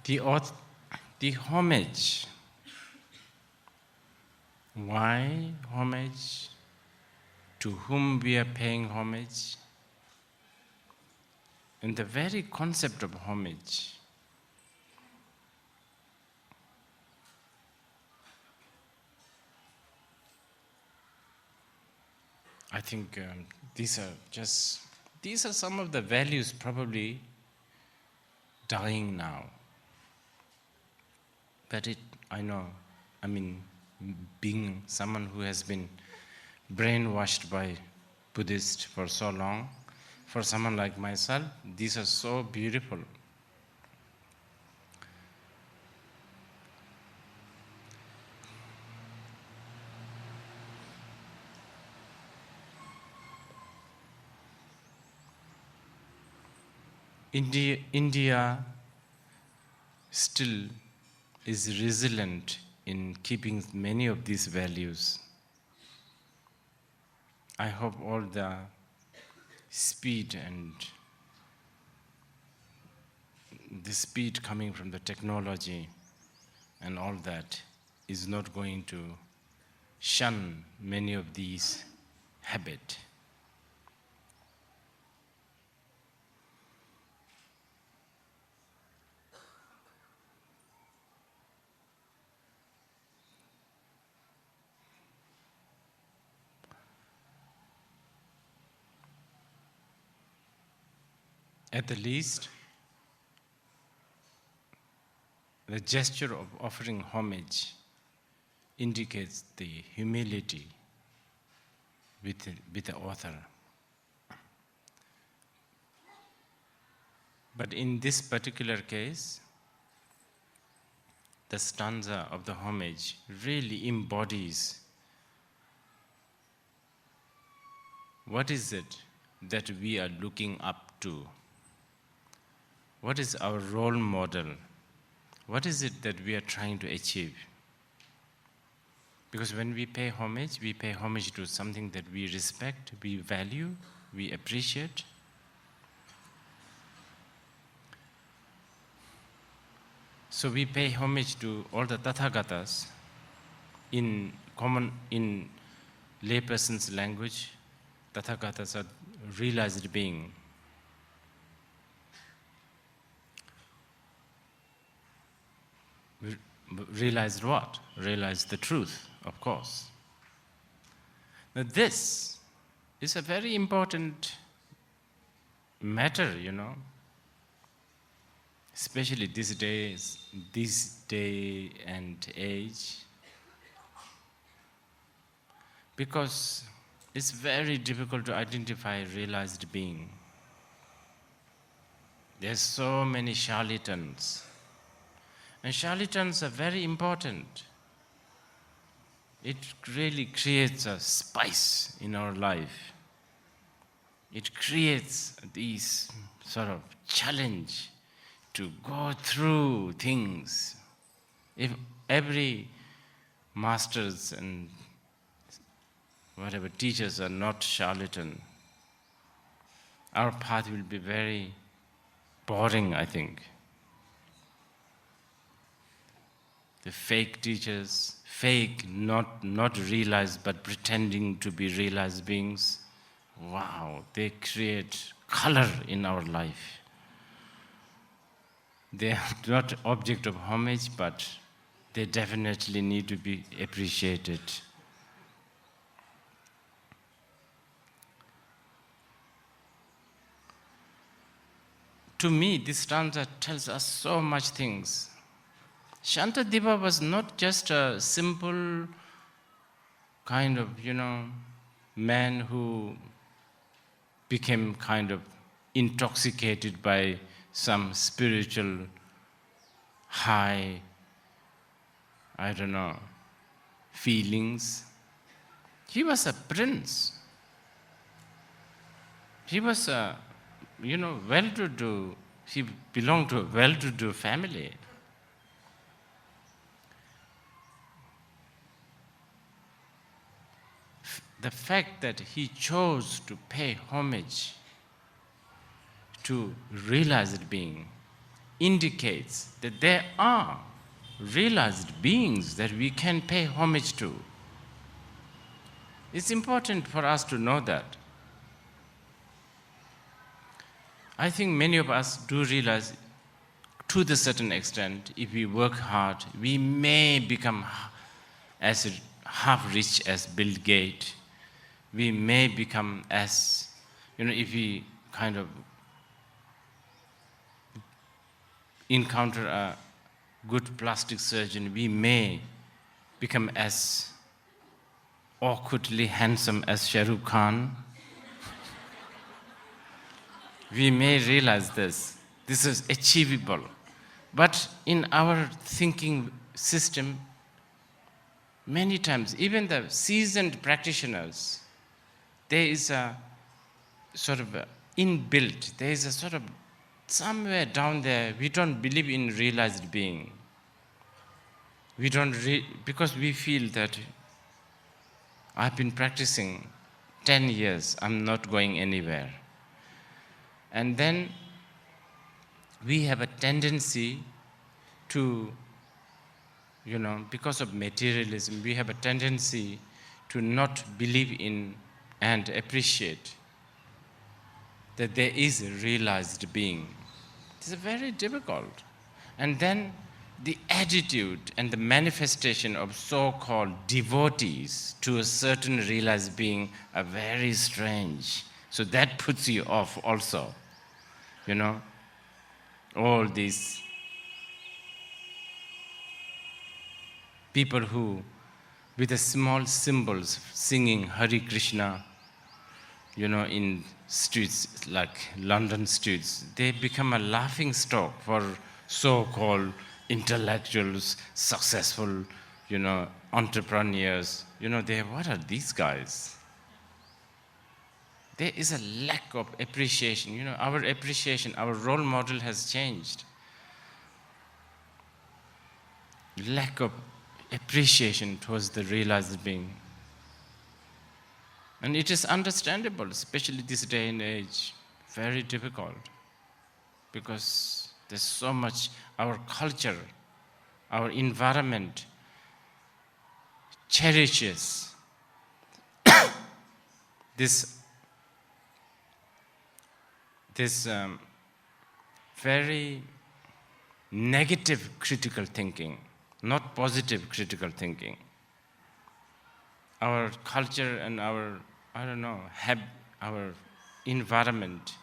the homage. Why homage? To whom we are paying homage? And the very concept of homage I think these are some of the values probably dying now. But being someone who has been brainwashed by Buddhists for so long, for someone like myself, these are so beautiful. India still is resilient in keeping many of these values. I hope all the speed coming from the technology and all that is not going to shun many of these habits. At the least, the gesture of offering homage indicates the humility with the author. But in this particular case, the stanza of the homage really embodies what is it that we are looking up to. What is our role model? What is it that we are trying to achieve? Because when we pay homage to something that we respect, we value, we appreciate. So we pay homage to all the Tathagatas in layperson's language. Tathagatas are realized being. Realized what? Realized the truth, of course. Now this is a very important matter, especially this day and age, because it's very difficult to identify realized being. There's so many charlatans. And charlatans are very important. It really creates a spice in our life. It creates these sort of challenge to go through things. If every masters and whatever teachers are not charlatan, our path will be very boring, I think. The fake teachers, not realized but pretending to be realized beings, wow, they create color in our life. They are not object of homage, but they definitely need to be appreciated. To me, this stanza tells us so much things. Śāntideva was not just a simple kind of, man who became kind of intoxicated by some spiritual high, feelings. He was a prince. He was a, well-to-do, he belonged to a well-to-do family. The fact that he chose to pay homage to realized being indicates that there are realized beings that we can pay homage to. It's important for us to know that. I think many of us do realize, to the certain extent, if we work hard, we may become as half rich as Bill Gates. We may become as, if we kind of encounter a good plastic surgeon, we may become as awkwardly handsome as Shah Rukh Khan. We may realize this. This is achievable. But in our thinking system, many times, even the seasoned practitioners, there is a sort of inbuilt, there is a sort of somewhere down there, we don't believe in realized being. We don't, because we feel that I've been practicing 10 years, I'm not going anywhere. And then we have a tendency to, because of materialism, we have a tendency to not believe in and appreciate that there is a realized being. It's very difficult. And then the attitude and the manifestation of so-called devotees to a certain realized being are very strange. So that puts you off also. All these people who, with the small symbols, singing Hare Krishna, in streets like London streets, they become a laughing stock for so-called intellectuals, successful, entrepreneurs. What are these guys? There is a lack of appreciation. Our appreciation, our role model has changed. Lack of appreciation towards the realized being. And it is understandable, especially this day and age, very difficult. Because there's so much, our culture, our environment cherishes this very negative critical thinking, not positive critical thinking. Our culture and our, our environment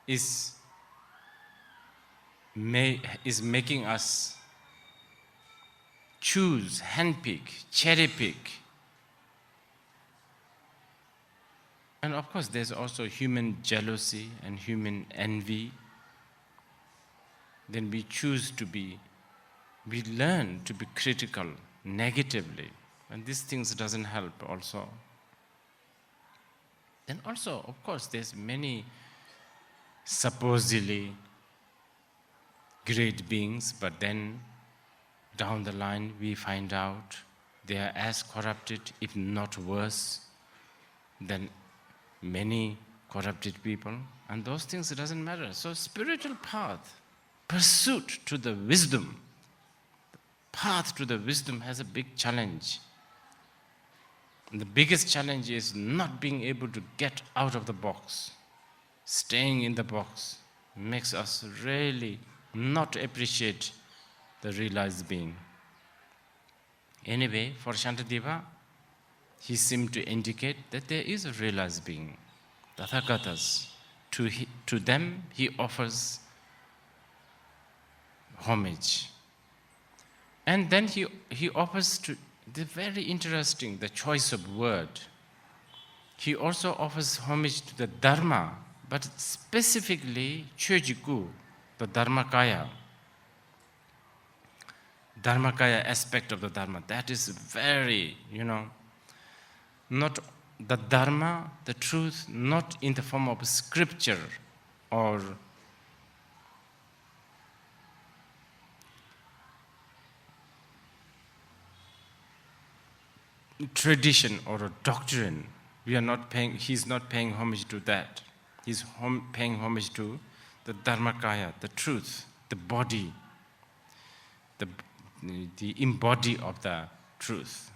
is making us choose, handpick, cherry pick. And of course, there's also human jealousy and human envy. Then we learn to be critical negatively. And these things doesn't help also. Then also, of course, there's many supposedly great beings, but then down the line we find out they are as corrupted, if not worse, than many corrupted people. And those things, it doesn't matter. So spiritual path, pursuit to the wisdom, path to the wisdom has a big challenge. And the biggest challenge is not being able to get out of the box. Staying in the box makes us really not appreciate the realized being. Anyway, for Śāntideva, he seemed to indicate that there is a realized being, Tathagatas. To them, he offers homage. And then he offers to, the very interesting, the choice of word. He also offers homage to the Dharma, but specifically Chojiku, the Dharmakaya. Dharmakaya aspect of the Dharma. That is very, not the Dharma, the truth, not in the form of scripture or tradition or a doctrine. He's not paying homage to that. He's paying homage to the Dharmakaya, the truth, the body, the embody of the truth.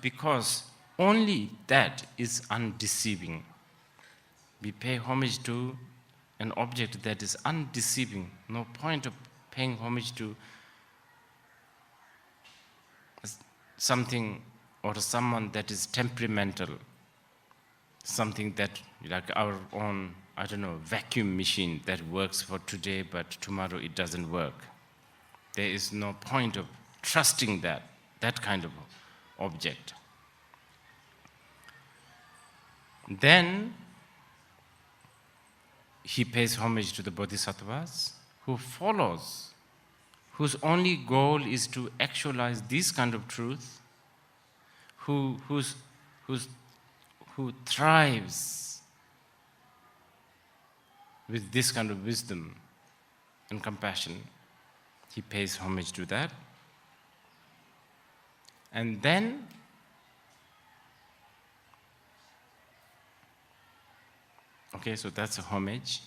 Because only that is undeceiving. We pay homage to an object that is undeceiving. No point of paying homage to something or someone that is temperamental, something that, like our own, vacuum machine that works for today, but tomorrow it doesn't work. There is no point of trusting that kind of object. Then he pays homage to the bodhisattvas who follows, whose only goal is to actualize this kind of truth, who thrives with this kind of wisdom and compassion. He pays homage to that. And then so that's a homage.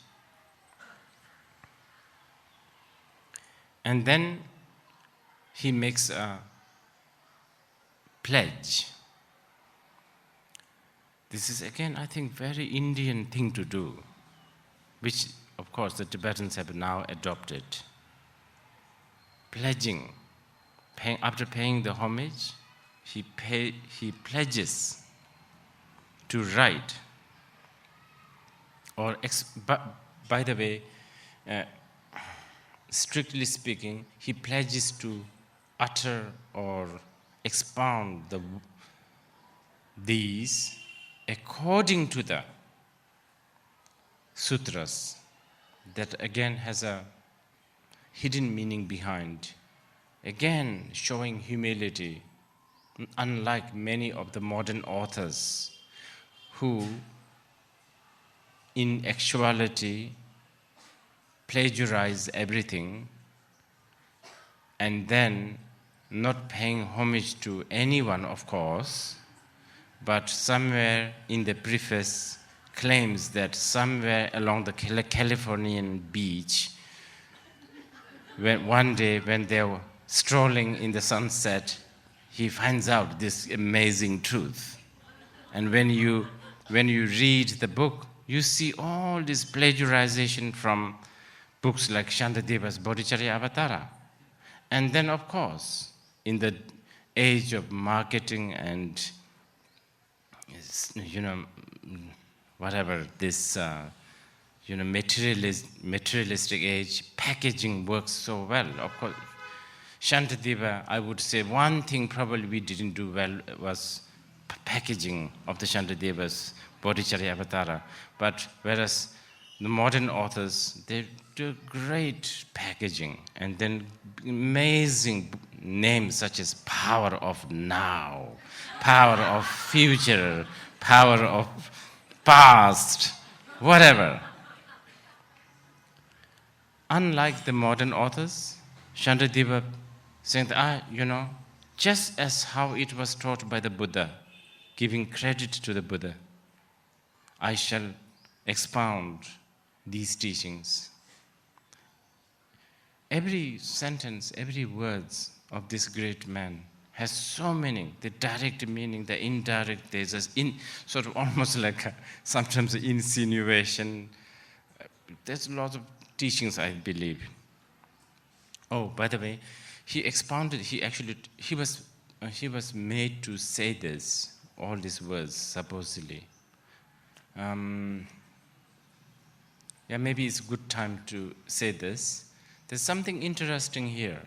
And then he makes a pledge. This is again, I think, very Indian thing to do, which of course the Tibetans have now adopted. Pledging. After paying the homage, he pledges to write. Or, by the way, strictly speaking, he pledges to utter or expound these according to the sutras. That again has a hidden meaning behind. Again, showing humility, unlike many of the modern authors who in actuality plagiarize everything and then not paying homage to anyone, of course, but somewhere in the preface claims that somewhere along the Californian beach, one day when they were strolling in the sunset, he finds out this amazing truth. And when you read the book, you see all this plagiarization from books like Śāntideva's Bodhicaryāvatāra. And then, of course, in the age of marketing and, whatever, this, materialistic age, packaging works so well. Of course, Śāntideva, I would say one thing probably we didn't do well was packaging of the Śāntideva's Bodhicaryāvatāra. But whereas the modern authors, they do great packaging and then amazing names such as power of now, power of future, power of past, whatever. Unlike the modern authors, Śāntideva saying that, just as how it was taught by the Buddha, giving credit to the Buddha, I shall expound these teachings. Every sentence, every words of this great man has so many, the direct meaning, the indirect, there's sort of almost like sometimes an insinuation. There's lots of teachings, I believe. Oh, by the way, he expounded, he was made to say this, all these words, supposedly. Maybe it's a good time to say this. There's something interesting here.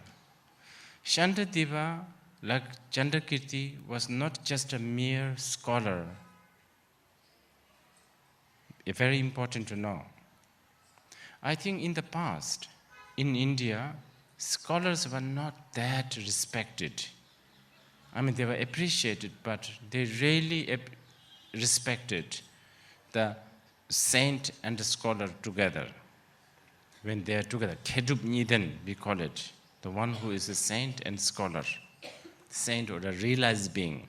Śāntideva, like Chandrakirti, was not just a mere scholar. Very important to know. I think in the past, in India, scholars were not that respected. They were appreciated, but they really respected the saint and the scholar together. When they are together, Kedub Niden, we call it, the one who is a saint and scholar, saint or a realized being.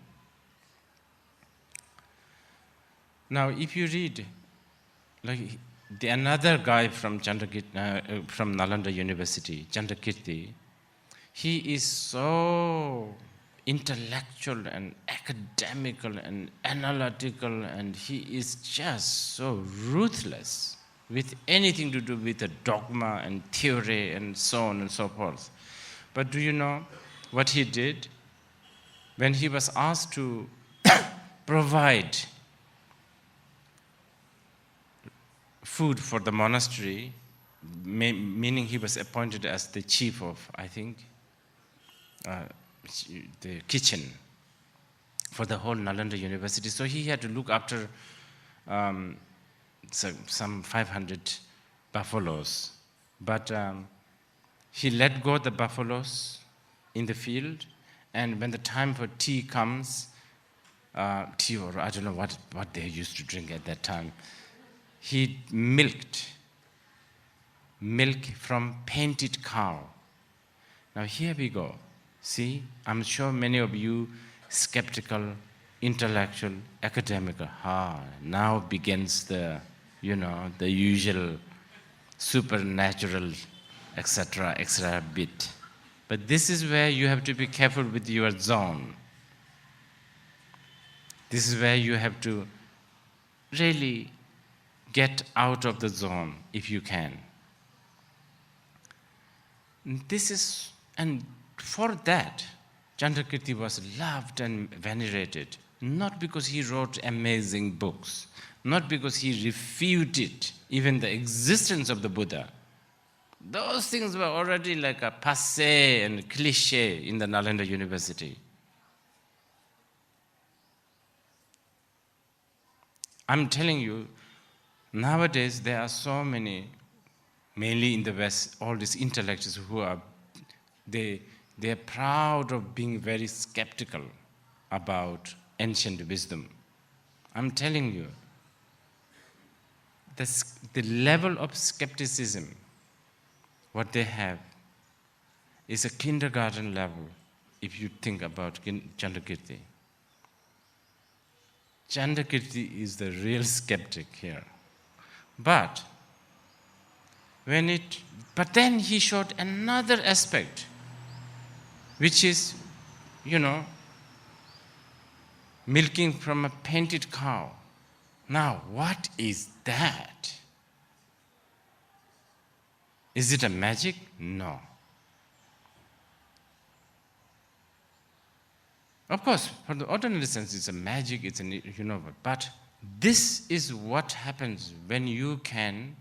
Now, if you read, like another guy from from Nalanda University, Chandrakirti, he is so intellectual and academical and analytical, and he is just so ruthless with anything to do with the dogma and theory and so on and so forth. But do you know what he did? When he was asked to provide food for the monastery, meaning he was appointed as the chief of, I think, the kitchen for the whole Nalanda University. So he had to look after some 500 buffaloes. But he let go the buffaloes in the field, and when the time for tea comes, tea or I don't know what they used to drink at that time, he milked milk from painted cow. Now here we go. See, I'm sure many of you skeptical, intellectual, academical, now begins the usual supernatural, etc. bit. But this is where you have to be careful with your zone. This is where you have to really get out of the zone if you can. And for that, Chandrakirti was loved and venerated, not because he wrote amazing books, not because he refuted even the existence of the Buddha. Those things were already like a passé and cliché in the Nalanda University. I'm telling you, nowadays there are so many, mainly in the West, all these intellectuals who are, they're proud of being very skeptical about ancient wisdom. I'm telling you, the level of skepticism, what they have, is a kindergarten level if you think about Chandrakirti. Chandrakirti is the real skeptic here. But then he showed another aspect, which is, milking from a painted cow. Now, what is that? Is it a magic? No. Of course, for the ordinary sense, it's a magic, but this is what happens when you can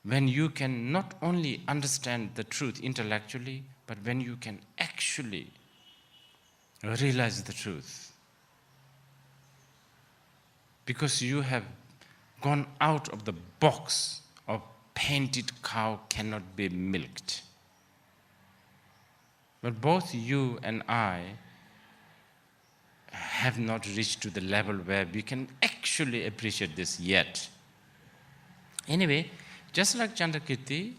not only understand the truth intellectually, but when you can actually realize the truth. Because you have gone out of the box of painted cow cannot be milked. But both you and I have not reached to the level where we can actually appreciate this yet. Anyway, just like Chandrakirti,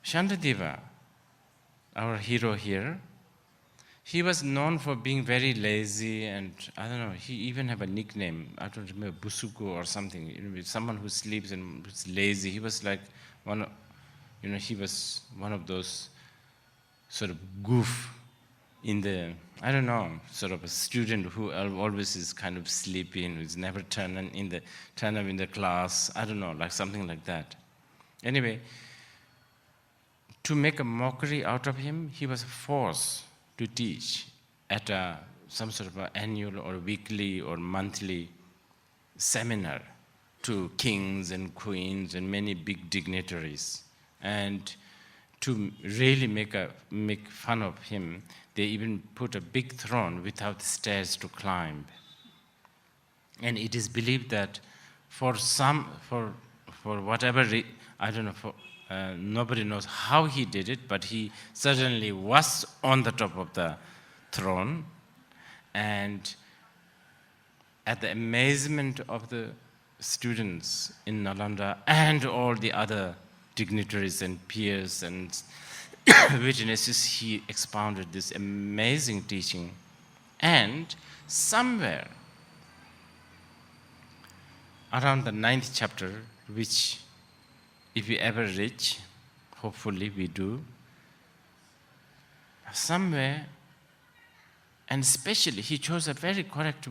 Śāntideva, our hero here, he was known for being very lazy, and I don't know, he even had a nickname, I don't remember, Busuku or something, someone who sleeps and is lazy. He was like he was one of those sort of goof in the, I don't know, sort of a student who always is kind of sleepy and who's never turn up in the class, I don't know, like something like that. Anyway, to make a mockery out of him, he was forced to teach at some sort of an annual or weekly or monthly seminar to kings and queens and many big dignitaries. And to really make fun of him, they even put a big throne without stairs to climb. And it is believed that for whatever I don't know, nobody knows how he did it, but he certainly was on the top of the throne. And at the amazement of the students in Nalanda and all the other dignitaries and peers and witnesses, he expounded this amazing teaching. And somewhere around the 9th chapter, which if we ever reach, hopefully we do, somewhere, and especially he chose a very correct,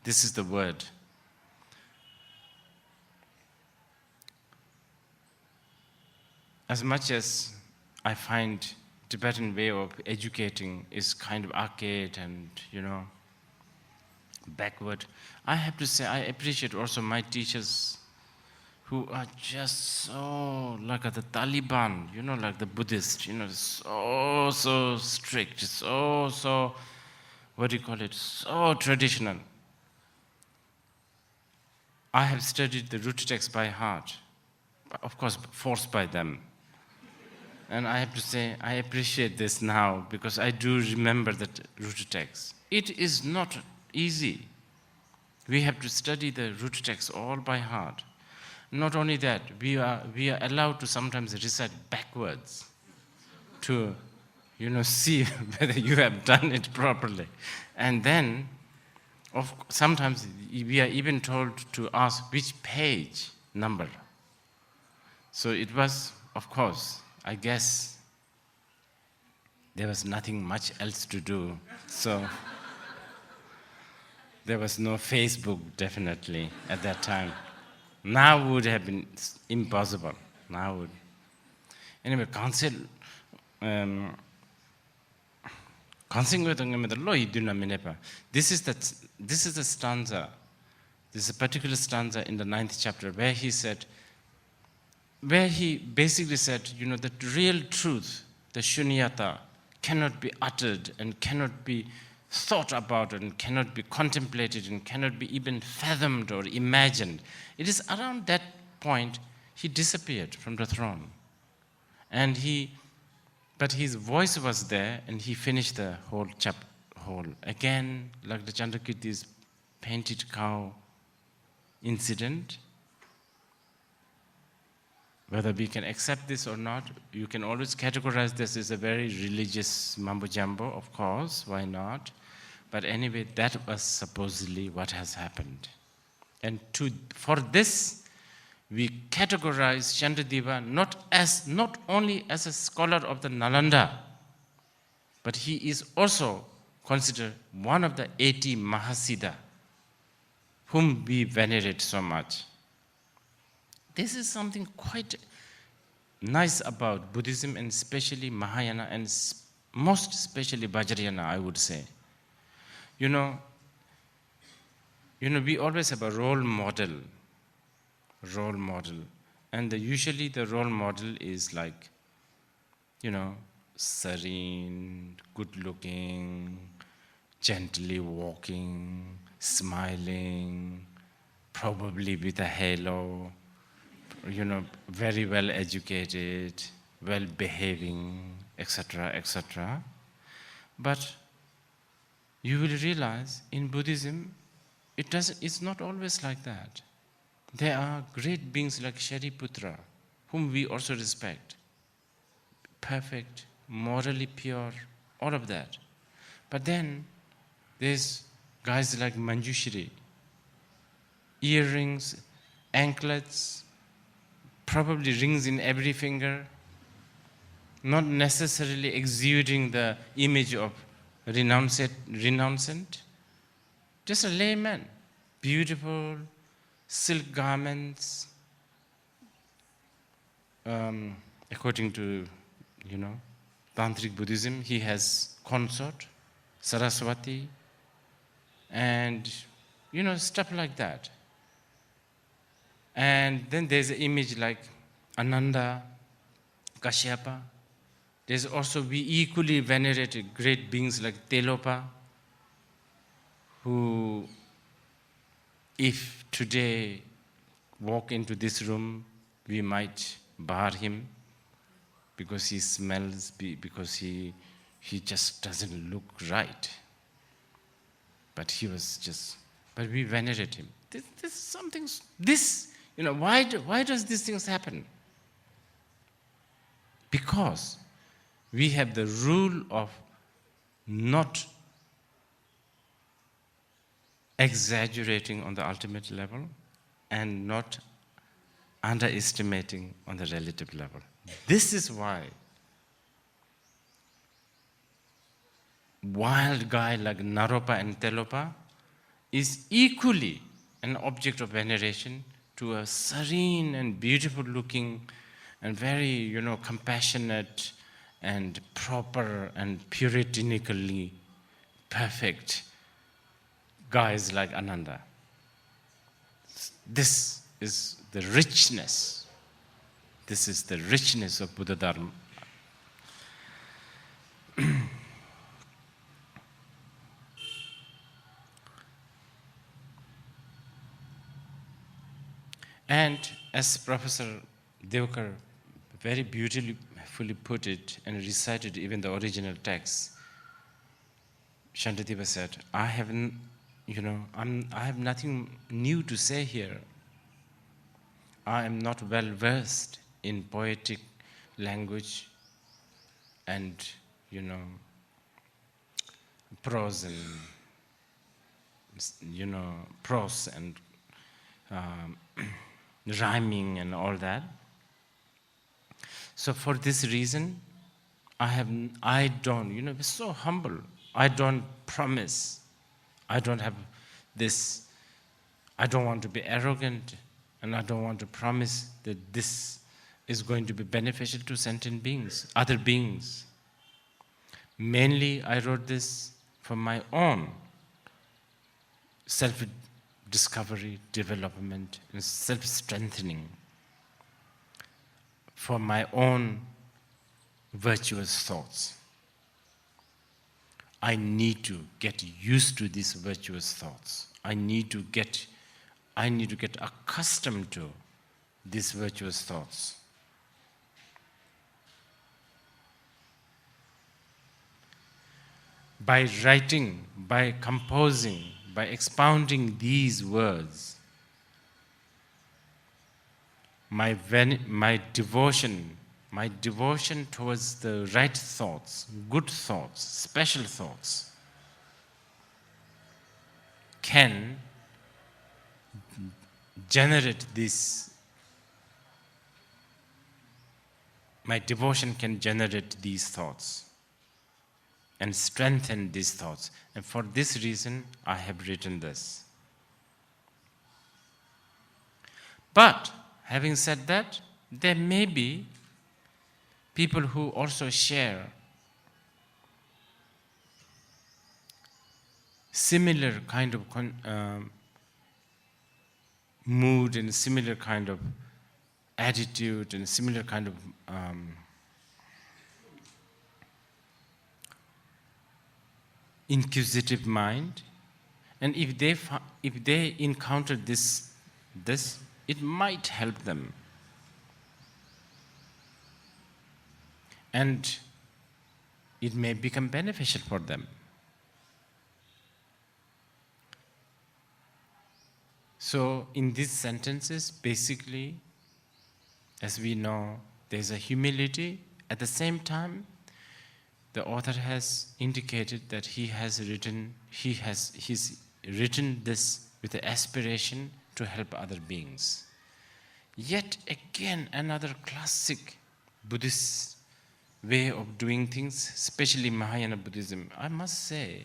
this is the word. As much as I find Tibetan way of educating is kind of archaic and, backward, I have to say I appreciate also my teachers who are just so like the Taliban, like the Buddhists, so strict, so, so traditional. I have studied the root text by heart, of course forced by them. And I have to say, I appreciate this now because I do remember that root text. It is not easy. We have to study the root text all by heart. Not only that, we are allowed to sometimes recite backwards to, see whether you have done it properly. And then, sometimes we are even told to ask which page number. So it was, of course, I guess there was nothing much else to do. So there was no Facebook, definitely, at that time. Now would have been impossible. Now would. Anyway, this is the stanza. This is a particular stanza in the 9th chapter where he basically said, that real truth, the shunyata, cannot be uttered and cannot be thought about and cannot be contemplated and cannot be even fathomed or imagined. It is around that point he disappeared from the throne. But his voice was there and he finished the whole chapter. Again, like the Chandrakirti's painted cow incident. Whether we can accept this or not, you can always categorize this as a very religious mumbo-jumbo, of course, why not? But anyway, that was supposedly what has happened. And for this, we categorize Śāntideva not only as a scholar of the Nalanda, but he is also considered one of the 80 Mahasiddha, whom we venerate so much. This is something quite nice about Buddhism, and especially Mahayana, and most especially Vajrayana, I would say. We always have a role model, and usually the role model is like, serene, good-looking, gently walking, smiling, probably with a halo, very well educated, well behaving, etc., etc. But you will realize in Buddhism, it's not always like that. There are great beings like Shariputra, whom we also respect. Perfect, morally pure, all of that. But then there's guys like Manjushri, earrings, anklets, probably rings in every finger, not necessarily exuding the image of renouncant, just a layman, beautiful silk garments. According to, Tantric Buddhism, he has consort, Saraswati, and, stuff like that. And then there's an image like Ananda, Kashyapa. There's also, we equally venerate great beings like Telopa, who, if today walk into this room, we might bar him because he smells, because he just doesn't look right. But but we venerate him. This is something, why does these things happen? Because we have the rule of not exaggerating on the ultimate level and not underestimating on the relative level. This is why wild guy like Naropa and Telopa is equally an object of veneration to a serene and beautiful looking and very, compassionate and proper and puritanically perfect guys like Ananda. This is the richness. This is the richness of Buddha Dharma. And as Professor Devkar very beautifully put it and recited even the original text, Śāntideva said, I have nothing new to say here. I am not well versed in poetic language and, prose and, prose and rhyming and all that. So for this reason, I don't, be so humble. I don't promise. I don't have this, I don't want to be arrogant, and I don't want to promise that this is going to be beneficial to sentient beings, other beings. Mainly, I wrote this for my own self-discovery, development, and self-strengthening, for my own virtuous thoughts. I need to get used to these virtuous thoughts. I need to get accustomed to these virtuous thoughts. By writing, by composing, by expounding these words, my devotion towards the right thoughts, good thoughts, special thoughts, can generate this. My devotion can generate these thoughts and strengthen these thoughts. And for this reason, I have written this. But having said that, there may be people who also share similar kind of mood and similar kind of attitude and similar kind of inquisitive mind. And if they encounter this, it might help them. And it may become beneficial for them. So in these sentences, basically, as we know, there's a humility. At the same time, the author has indicated that he's written this with the aspiration to help other beings. Yet again, another classic Buddhist way of doing things, especially Mahayana Buddhism. I must say,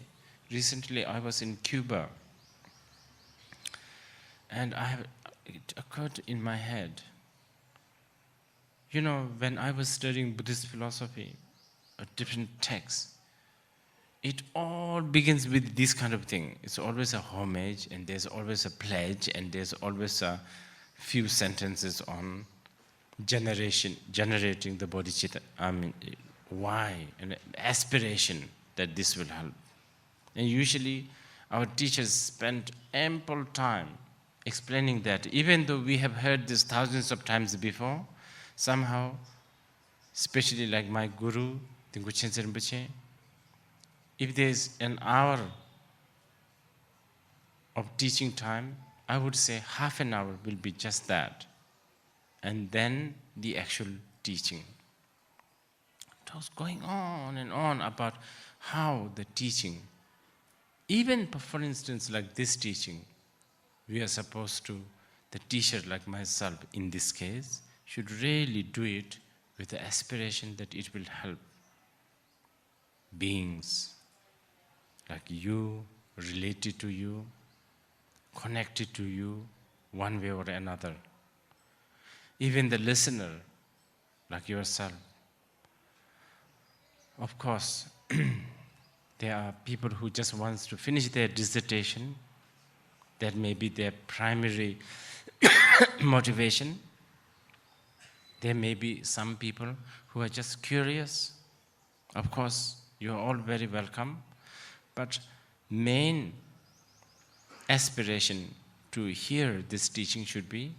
recently I was in Cuba, and it occurred in my head, when I was studying Buddhist philosophy, a different text, it all begins with this kind of thing. It's always a homage, and there's always a pledge, and there's always a few sentences on generating the bodhicitta. Why? An aspiration that this will help. And usually our teachers spend ample time explaining that, even though we have heard this thousands of times before, somehow, especially like my guru, Tingku Chense Rinpoche, if there's an hour of teaching time, I would say half an hour will be just that, and then the actual teaching. It was going on and on about how the teaching Even for instance, like this teaching, we are supposed to, the teacher like myself in this case, should really do it with the aspiration that it will help beings like you, related to you, connected to you, one way or another. Even the listener, like yourself. Of course, there are people who just want to finish their dissertation. That may be their primary motivation. There may be some people who are just curious. Of course, you are all very welcome. But main aspiration to hear this teaching should be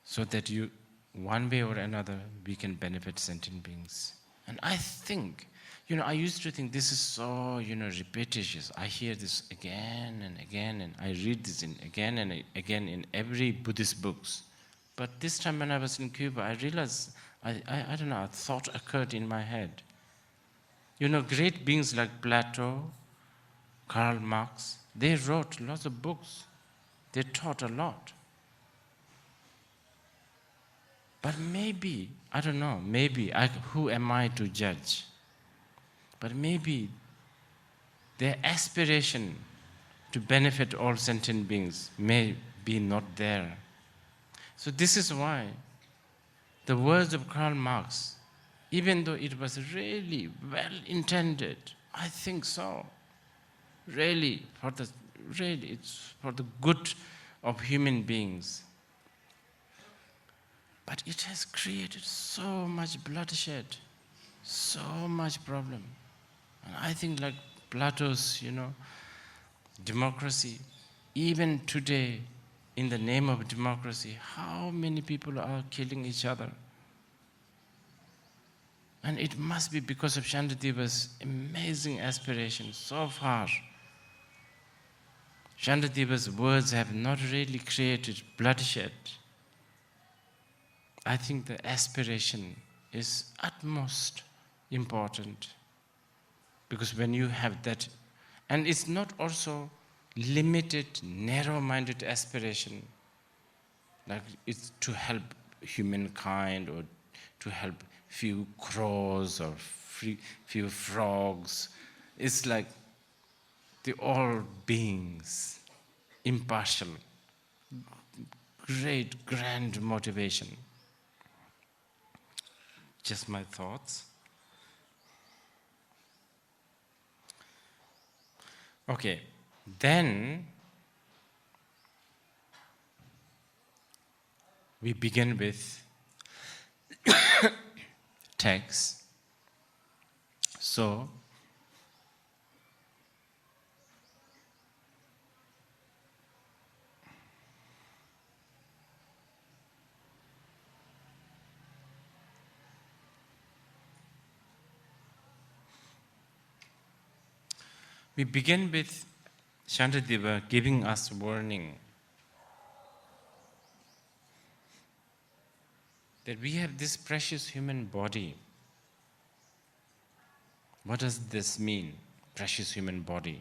so that you, one way or another, we can benefit sentient beings. And I think, I used to think this is so, repetitious. I hear this again and again, and I read this again and again in every Buddhist books. But this time when I was in Cuba, I realized, I don't know, a thought occurred in my head. Great beings like Plato, Karl Marx, they wrote lots of books. They taught a lot. But maybe, I don't know, who am I to judge? But maybe their aspiration to benefit all sentient beings may be not there. So this is why the words of Karl Marx, even though it was really well intended, I think so, really, it's for the good of human beings. But it has created so much bloodshed, so much problem. And I think like Plato's, democracy, even today, in the name of democracy, how many people are killing each other? And it must be because of Śāntideva's amazing aspiration so far. Śāntideva's words have not really created bloodshed. I think the aspiration is utmost important. Because when you have that, and it's not also limited, narrow-minded aspiration, like it's to help humankind or to help few crows or few frogs. It's like the all beings, impartial, great, grand motivation. Just my thoughts. Okay, then we begin with text. So, we begin with Śāntideva giving us warning that we have this precious human body. What does this mean, precious human body?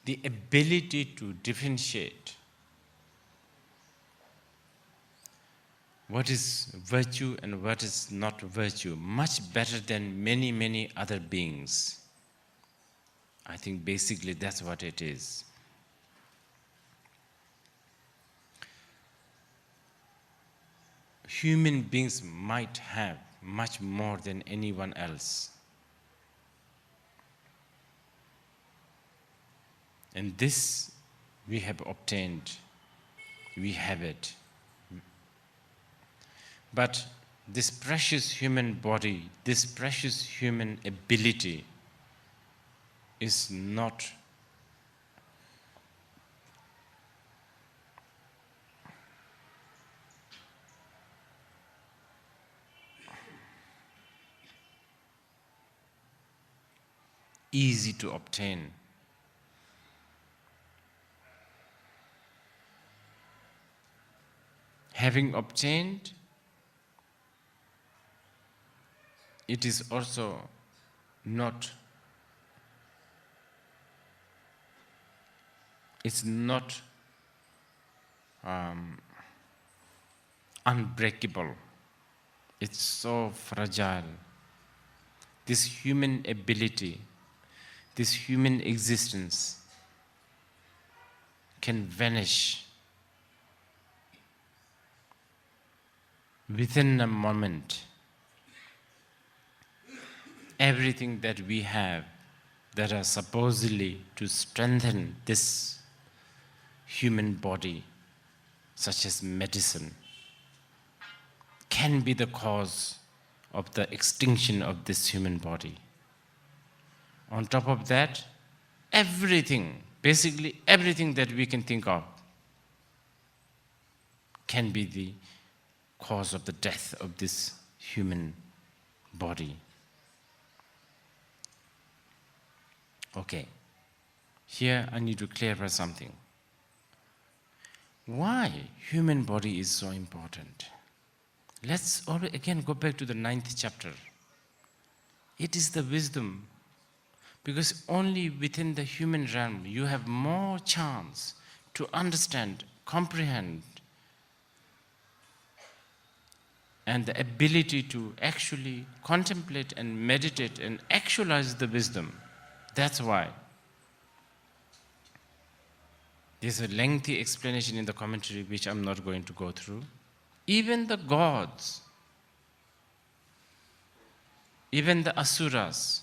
The ability to differentiate what is virtue and what is not virtue, much better than many, many other beings. I think basically that's what it is. Human beings might have much more than anyone else. And this we have obtained, we have it. But this precious human body, this precious human ability is not easy to obtain. Having obtained, it is also not it's not unbreakable. It's so fragile. This human ability, this human existence can vanish within a moment. Everything that we have that are supposedly to strengthen this human body, such as medicine, can be the cause of the extinction of this human body. On top of that, everything, basically everything that we can think of, can be the cause of the death of this human body. Okay, here I need to clarify something. Why human body is so important? Let's again go back to the 9th chapter. It is the wisdom, because only within the human realm you have more chance to understand, comprehend, and the ability to actually contemplate and meditate and actualize the wisdom. That's why. There's a lengthy explanation in the commentary which I'm not going to go through. Even the gods, even the asuras,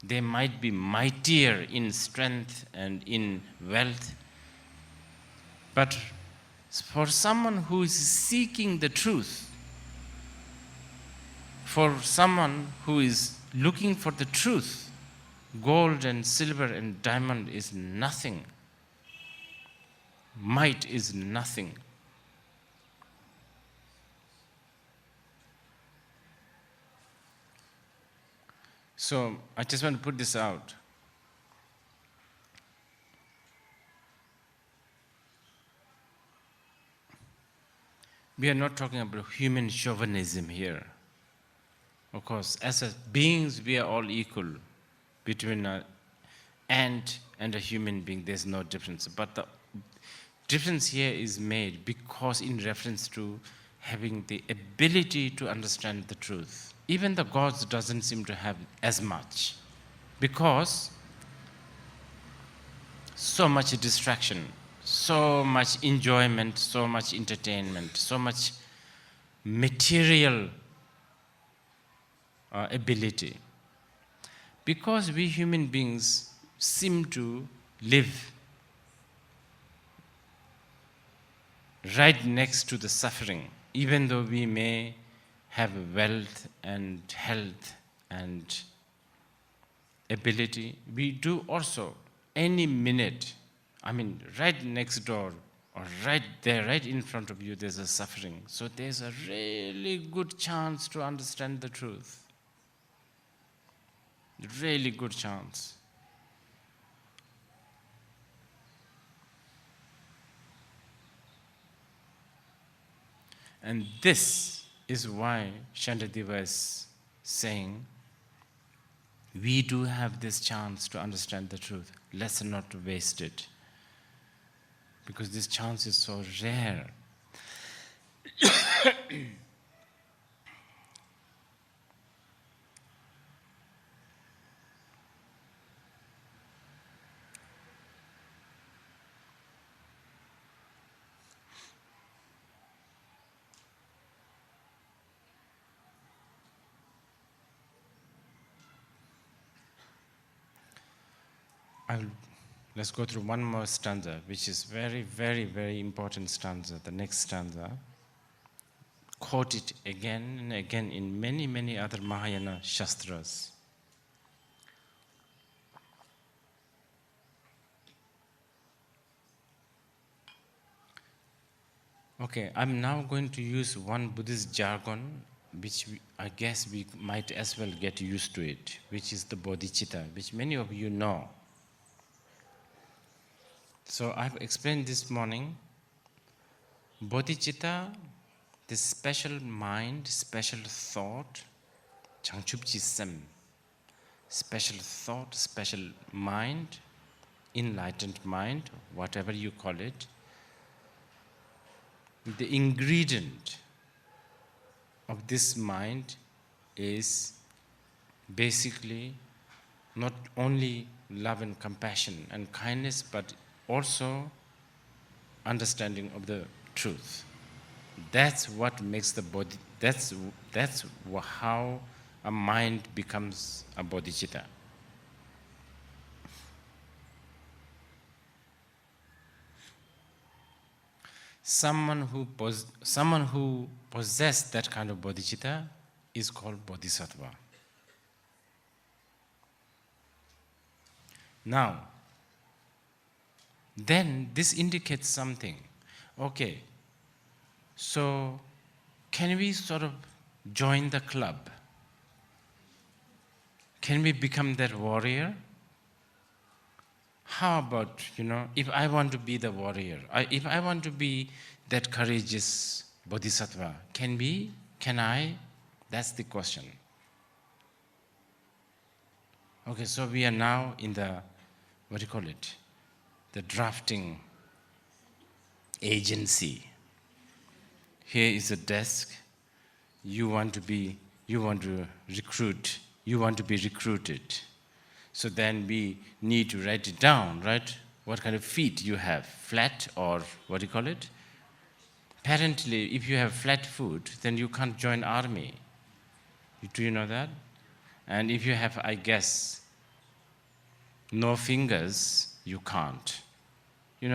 they might be mightier in strength and in wealth, but for someone who is seeking the truth, for someone who is looking for the truth, gold and silver and diamond is nothing. Might is nothing. So I just want to put this out. We are not talking about human chauvinism here. Of course, as beings, we are all equal. Between an ant and a human being, there's no difference. But the difference here is made because in reference to having the ability to understand the truth. Even the gods doesn't seem to have as much, because so much distraction, so much enjoyment, so much entertainment, so much material ability. Because we human beings seem to live right next to the suffering, even though we may have wealth and health and ability, we do also, any minute, right next door or right there, right in front of you, there's a suffering. So there's a really good chance to understand the truth. Really good chance. And this is why Śāntideva is saying, we do have this chance to understand the truth. Let's not waste it. Because this chance is so rare. Let's go through one more stanza, which is very, very, very important stanza, the next stanza. Quote it again and again in many, many other Mahayana Shastras. Okay, I'm now going to use one Buddhist jargon, which I guess we might as well get used to it, which is the bodhicitta, which many of you know. So I've explained this morning, bodhicitta, this special mind, special thought, changchupchi sem, special thought, special mind, enlightened mind, whatever you call it, the ingredient of this mind is basically not only love and compassion and kindness, but also understanding of the truth. That's what makes the body, that's how a mind becomes a bodhicitta. Someone who possesses that kind of bodhicitta is called bodhisattva. Now, then this indicates something. Okay, so can we sort of join the club? Can we become that warrior? How about, if I want to be the warrior, if I want to be that courageous bodhisattva, can I? That's the question. Okay, so we are now in the, the drafting agency. Here is a desk. You want to be recruited. So then we need to write it down, right? What kind of feet you have, flat or Apparently, if you have flat foot, then you can't join army. Do you know that? And if you have, I guess, no fingers, you can't.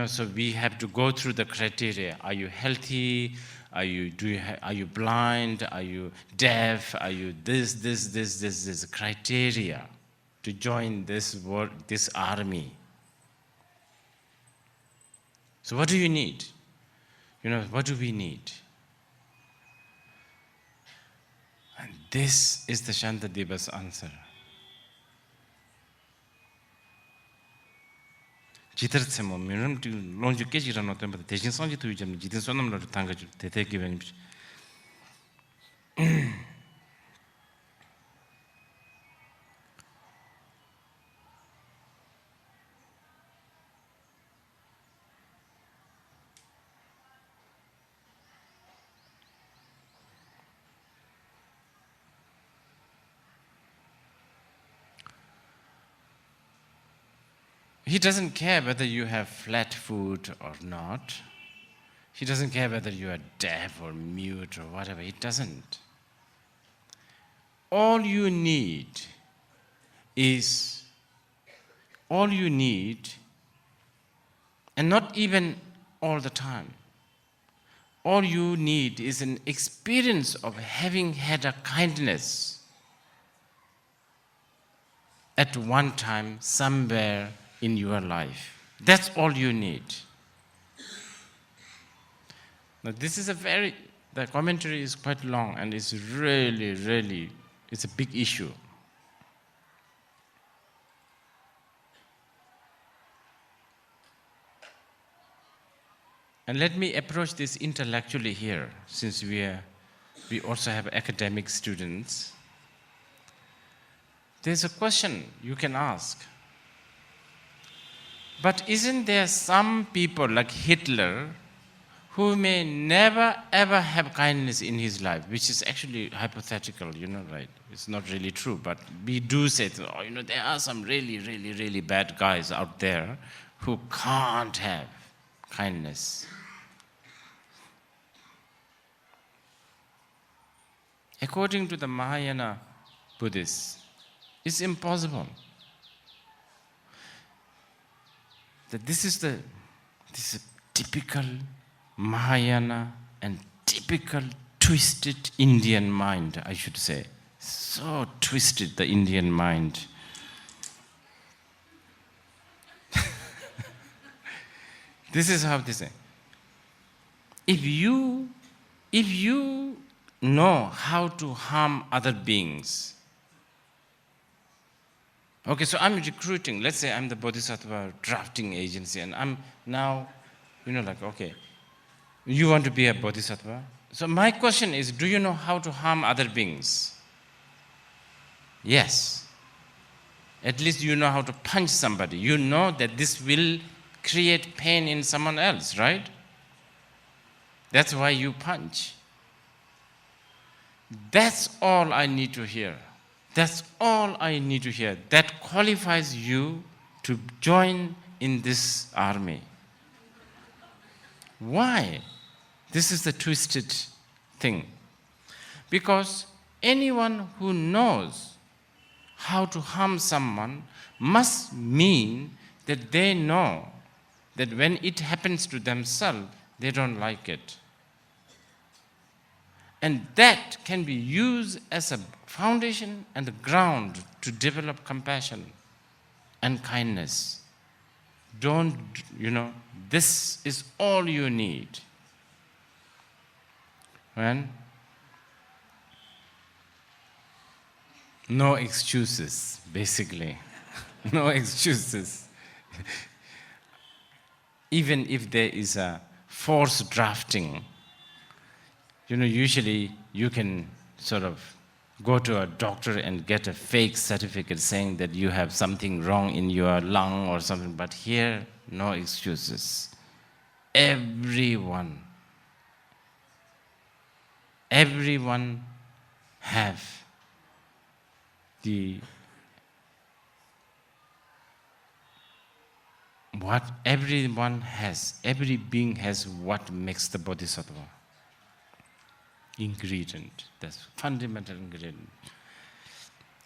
So we have to go through the criteria. Are you healthy? Are you blind? Are you deaf? Are you this criteria to join this army? So what do you need? What do we need? And this is the Śāntideva's answer. 지들세모 민음 론주 깨지라노 때문에 대신 성지 투이점 지든 손놈으로 당가주 대대기변. He doesn't care whether you have flat foot or not. He doesn't care whether you are deaf or mute or whatever. He doesn't. All you need, and not even all the time, all you need is an experience of having had a kindness at one time, somewhere in your life. That's all you need. Now this is the commentary is quite long and it's really, it's a big issue. And let me approach this intellectually here, since we also have academic students. There's a question you can ask. But isn't there some people like Hitler who may never ever have kindness in his life, which is actually hypothetical, right? It's not really true, but we do say, there are some really bad guys out there who can't have kindness. According to the Mahayana Buddhists, it's impossible. That this is typical Mahayana and typical twisted Indian mind, I should say. So twisted, the Indian mind. This is how they say. If you know how to harm other beings, okay, so I'm recruiting. Let's say I'm the Bodhisattva drafting agency, and I'm now, okay, you want to be a Bodhisattva? So my question is, do you know how to harm other beings? Yes. At least you know how to punch somebody. You know that this will create pain in someone else, right? That's why you punch. That's all I need to hear. That's all I need to hear. That qualifies you to join in this army. Why? This is the twisted thing. Because anyone who knows how to harm someone must mean that they know that when it happens to themselves, they don't like it. And that can be used as a foundation and the ground to develop compassion and kindness. Don't, this is all you need. And no excuses, basically. No excuses. Even if there is a forced drafting, usually you can sort of go to a doctor and get a fake certificate saying that you have something wrong in your lung or something, but here, no excuses. Everyone have every being has what makes the bodhisattva. Ingredient, that's fundamental ingredient.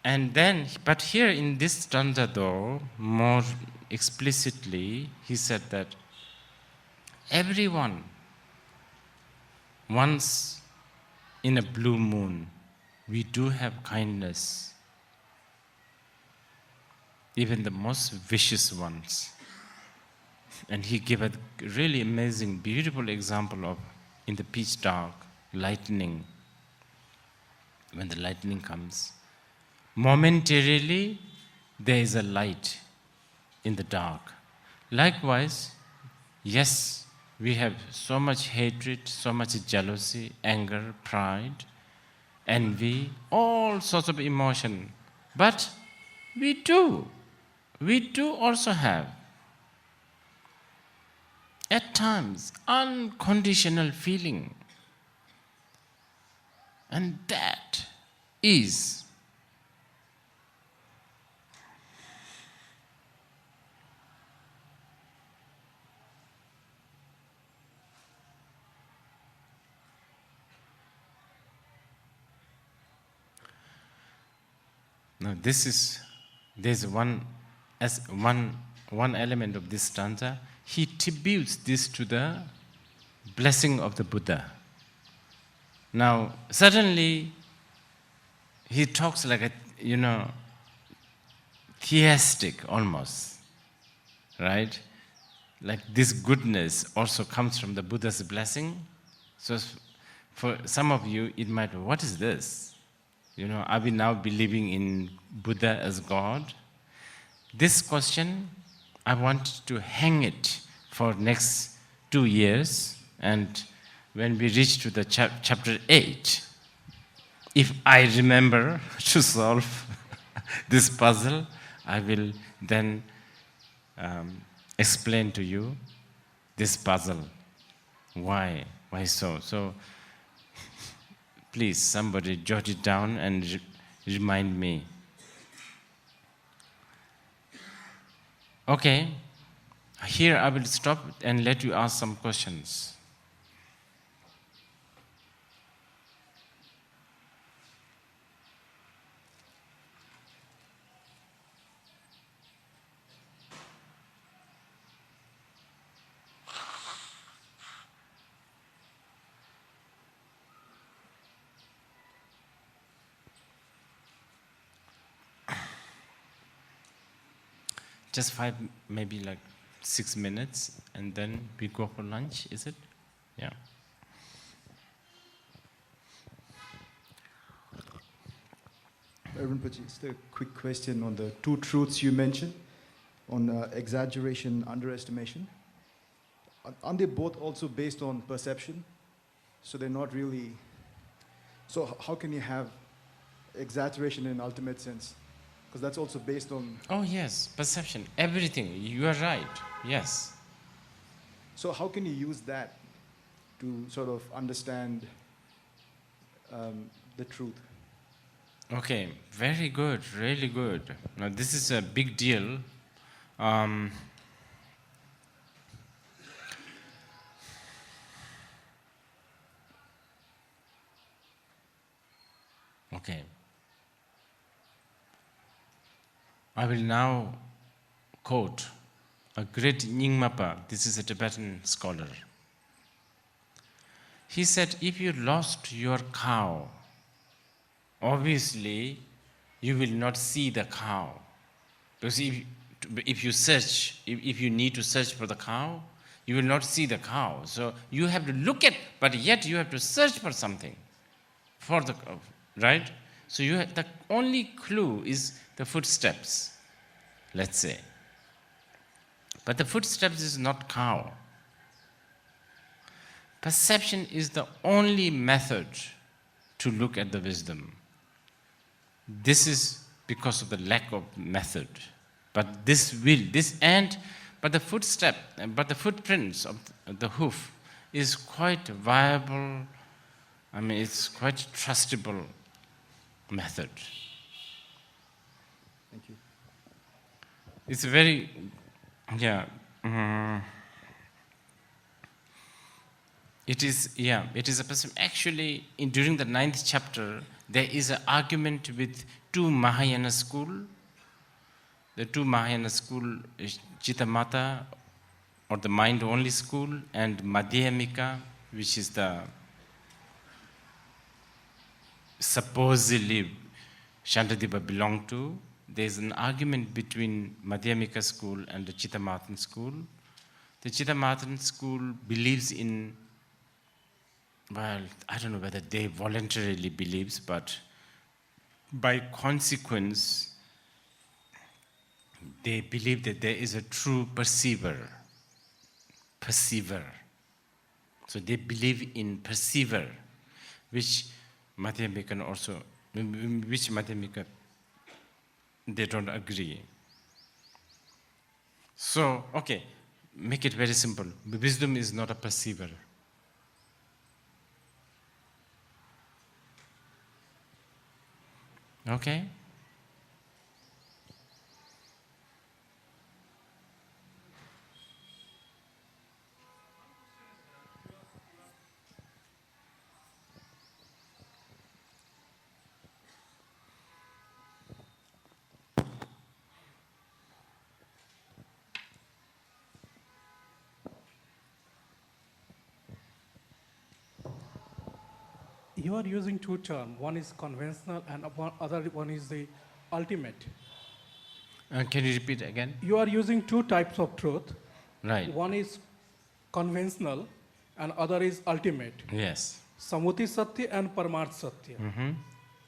And then, but here in this stanza though, more explicitly, he said that everyone once in a blue moon, we do have kindness. Even the most vicious ones. And he gave a really amazing, beautiful example of in the pitch dark, lightning. When the lightning comes, momentarily there is a light in the dark. Likewise, yes, we have so much hatred, so much jealousy, anger, pride, envy, all sorts of emotion. But we do also have, at times, unconditional feeling. And that is now there's one element of this stanza. He tributes this to the blessing of the Buddha. Now, suddenly, he talks like a, theistic almost, right? Like this goodness also comes from the Buddha's blessing. So for some of you, it might, what is this? Are we now believing in Buddha as God? This question, I want to hang it for next 2 years, and when we reach to the chapter 8, if I remember to solve this puzzle, I will then explain to you this puzzle. Why so? So please, somebody jot it down and remind me. Okay, here I will stop and let you ask some questions. Just 5, maybe like 6 minutes, and then we go for lunch, is it? Yeah. Rinpoche, just a quick question on the 2 truths you mentioned, on exaggeration, underestimation. Aren't they both also based on perception? So they're not really... So how can you have exaggeration in ultimate sense? Because that's also based on... Oh yes, perception, everything, you are right, yes. So how can you use that to sort of understand the truth? Okay, very good, really good. Now this is a big deal. Okay. I will now quote a great Nyingmapa. This is a Tibetan scholar. He said, if you lost your cow, obviously you will not see the cow. Because if you search, if you need to search for the cow, you will not see the cow. So you have to look at, but yet you have to search for something. For the, right? So the only clue is the footsteps, let's say. But the footsteps is not cow. Perception is the only method to look at the wisdom. This is because of the lack of method. But but the footprints of the hoof is quite viable. I mean, it's quite trustable method. Thank you. It's very, it is a person. Actually, during the 9th chapter, there is an argument with two Mahayana school. The two Mahayana school is Chittamata, or the mind-only school, and Madhyamika, which is the supposedly Śāntideva belonged to. There is an argument between Madhyamika school and the Chittamatan school. The Chittamatan school believes in, well, I don't know whether they voluntarily believes, but by consequence, they believe that there is a true perceiver. So they believe in perceiver, which Madhyamika also, which Madhyamika, they don't agree. So, okay, make it very simple. Wisdom is not a perceiver. Okay? You are using two terms. One is conventional and other one is the ultimate. Can you repeat again? You are using two types of truth. Right. One is conventional and other is ultimate. Yes. Samuti Satya and Paramarth Satya. Mm-hmm.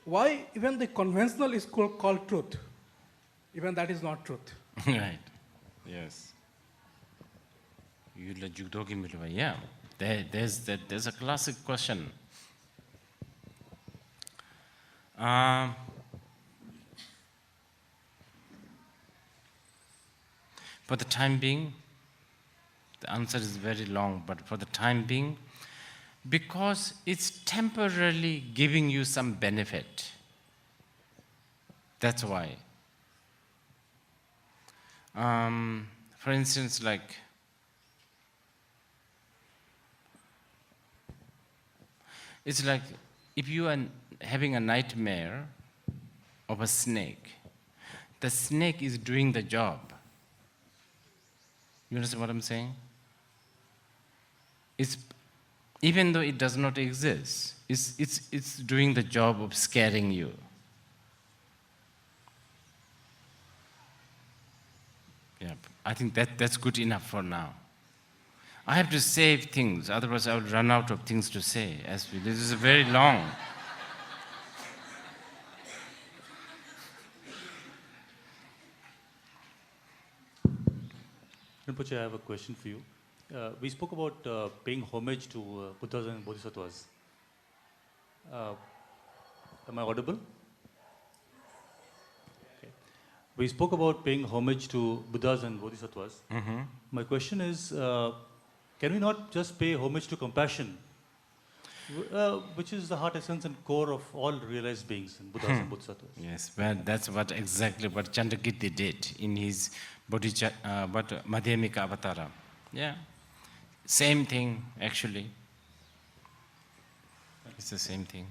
Why even the conventional is called truth? Even that is not truth. Right. Yes. Yeah. There's a classic question. For the time being, the answer is very long, but for the time being, because it's temporarily giving you some benefit. That's why. For instance, like, it's like if you are having a nightmare of a snake, the snake is doing the job. You understand what I'm saying? It's, even though it does not exist, it's doing the job of scaring you. Yeah, I think that's good enough for now. I have to save things, otherwise I will run out of things to say. This is very long. Rinpoche, I have a question for you. We spoke about paying homage to Buddhas and Bodhisattvas. Am I audible? Okay. We spoke about paying homage to Buddhas and Bodhisattvas. My question is, can we not just pay homage to compassion, which is the heart essence and core of all realized beings, in Buddhas and Bodhisattvas? Yes, well, that's exactly what Chandrakirti did in his Bodhicharyavatara. Yeah, same thing actually. It's the same thing.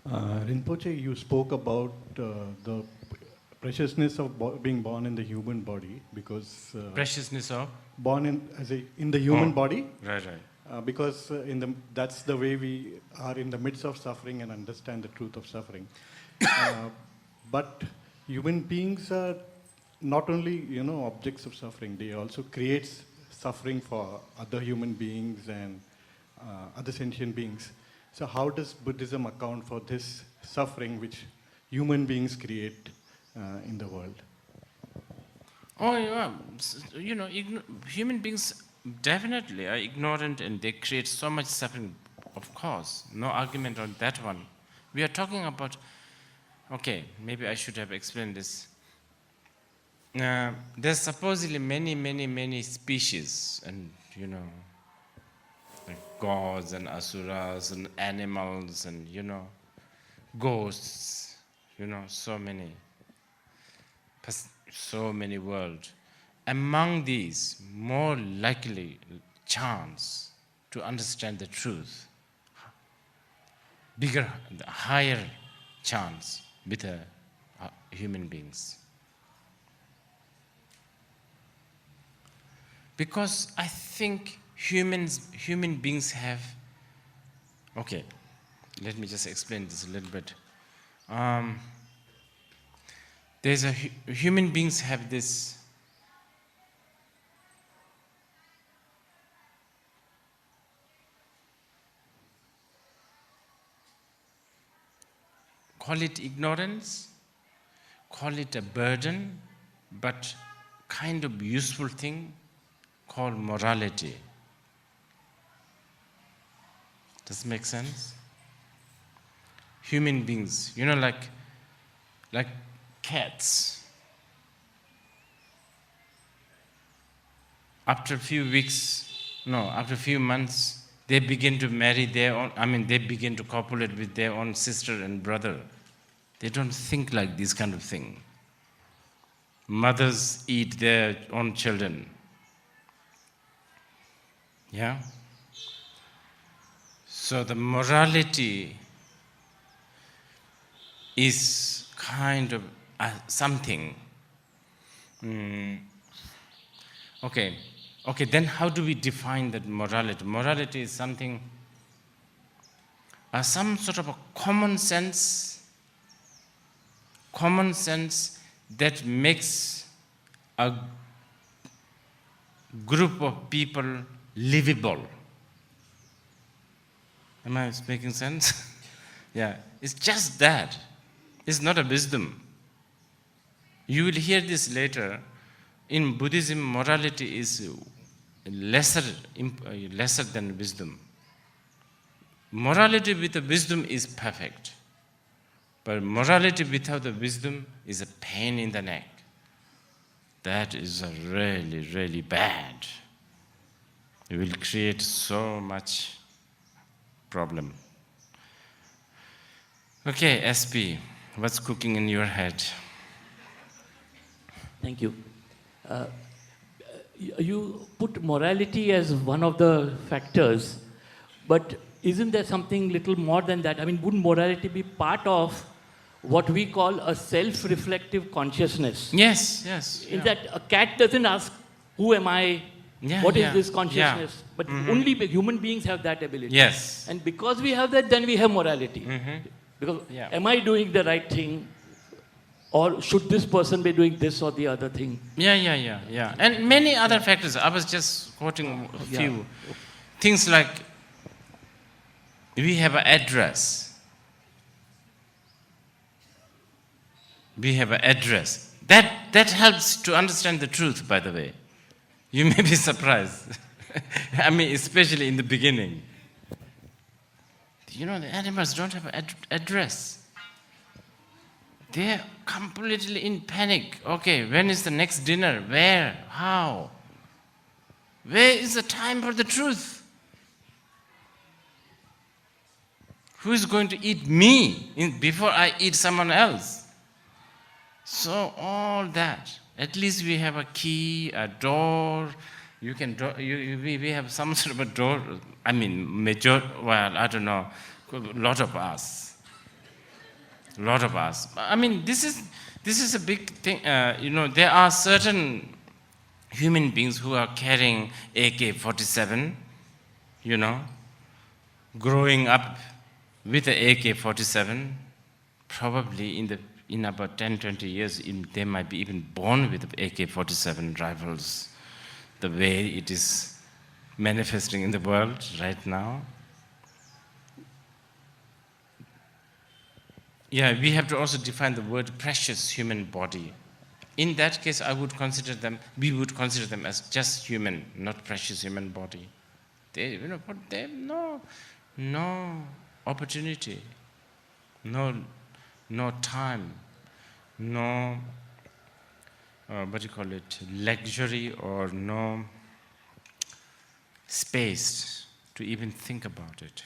Rinpoche, you spoke about the preciousness of being born in the human body, because Preciousness of? born in the human body, Right. because that's the way we are in the midst of suffering and understand the truth of suffering. But human beings are not only objects of suffering; they also create suffering for other human beings and other sentient beings. So how does Buddhism account for this suffering which human beings create in the world? Oh, yeah. Human beings definitely are ignorant and they create so much suffering, of course. No argument on that one. We are talking about, okay, maybe I should have explained this. There's supposedly many species and, like gods and asuras and animals and, ghosts, so many worlds. Among these, more likely chance to understand the truth, higher chance with human beings. Because I think human beings have, okay, let me just explain this a little bit. Human beings have this call it ignorance, call it a burden, but kind of useful thing called morality. Does it make sense? Human beings, like cats. After a few months, they begin to marry they begin to copulate with their own sister and brother. They don't think like this kind of thing. Mothers eat their own children. Yeah? So the morality is kind of something. Okay, then how do we define that morality? Morality is something, some sort of a common sense that makes a group of people livable. Am I making sense? Yeah, it's just that. It's not a wisdom. You will hear this later. In Buddhism, morality is lesser than wisdom. Morality with the wisdom is perfect. But morality without the wisdom is a pain in the neck. That is a really, really bad. It will create so much problem. Okay, SP, what's cooking in your head? Thank you. You put morality as one of the factors, but isn't there something little more than that? I mean, wouldn't morality be part of what we call a self-reflective consciousness? Yes. In that a cat doesn't ask, who am I? What is this consciousness? Yeah. But only human beings have that ability. Yes. And because we have that, then we have morality. Because am I doing the right thing? Or should this person be doing this or the other thing? Yeah. And many other factors. I was just quoting a few. Things like, we have an address. That helps to understand the truth, by the way. You may be surprised. I mean, especially in the beginning. You know, the animals don't have an address. They're completely in panic. Okay, when is the next dinner? Where? How? Where is the time for the truth? Who is going to eat me before I eat someone else? So all that. At least we have a key, a door. We have some sort of a door. I mean, I don't know, a lot of us. I mean, this is a big thing. There are certain human beings who are carrying AK-47, growing up with the AK-47, probably in about 10, 20 years, they might be even born with AK-47 rifles, the way it is manifesting in the world right now. Yeah, we have to also define the word precious human body. In that case, we would consider them as just human, not precious human body. They have no opportunity, no time, no, luxury, or no space to even think about it.